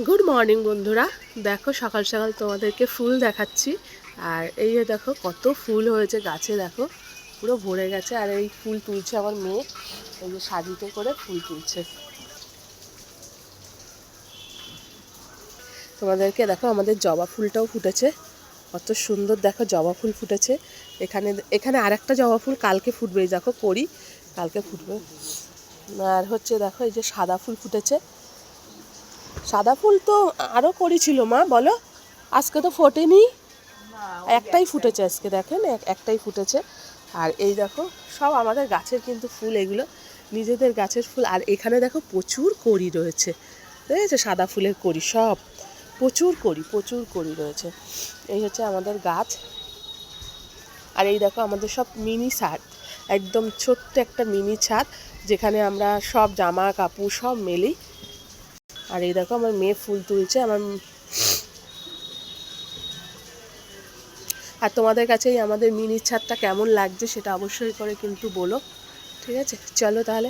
Good morning বন্ধুরা। দেখো সকাল সকাল তোমাদেরকে ফুল দেখাচ্ছি। আর এই যে দেখো কত ফুল হয়েছে গাছে, দেখো পুরো ভরে গেছে। আর এই ফুল তুলছে আমার মেয়ে, এই যে সাজিতে করে ফুল তুলছে। তোমাদেরকে দেখো আমাদের জবা ফুলটাও ফুটেছে, কত সুন্দর দেখো জবা ফুল ফুটেছে। এখানে এখানে আরেকটা জবা ফুল কালকে ফুটবে, এই দেখো করি কালকে ফুটবে। আর হচ্ছে দেখো এই যে সাদা ফুল ফুটেছে। সাদা ফুল তো আরও করেছিল মা, বলো আজকে তো ফোটেনি, একটাই ফুটেছে আজকে, দেখেন একটাই ফুটেছে। আর এই দেখো সব আমাদের গাছের কিন্তু ফুল, এগুলো নিজেদের গাছের ফুল। আর এখানে দেখো প্রচুর কড়ি রয়েছে, দেখেছো সাদা ফুলের কড়ি সব, প্রচুর কড়ি রয়েছে। এই হচ্ছে আমাদের গাছ। আর এই দেখো আমাদের সব মিনি ছাদ, একদম ছোট্ট একটা মিনি ছাদ, যেখানে আমরা সব জামা কাপড় সব মেলি। আর এই দেখো আমার মেয়ে ফুল তুলছে আর তোমাদের কাছে আমাদের মিনি ছাদটা কেমন লাগছে সেটা অবশ্যই করে কিন্তু বলো, ঠিক আছে? চলো তাহলে।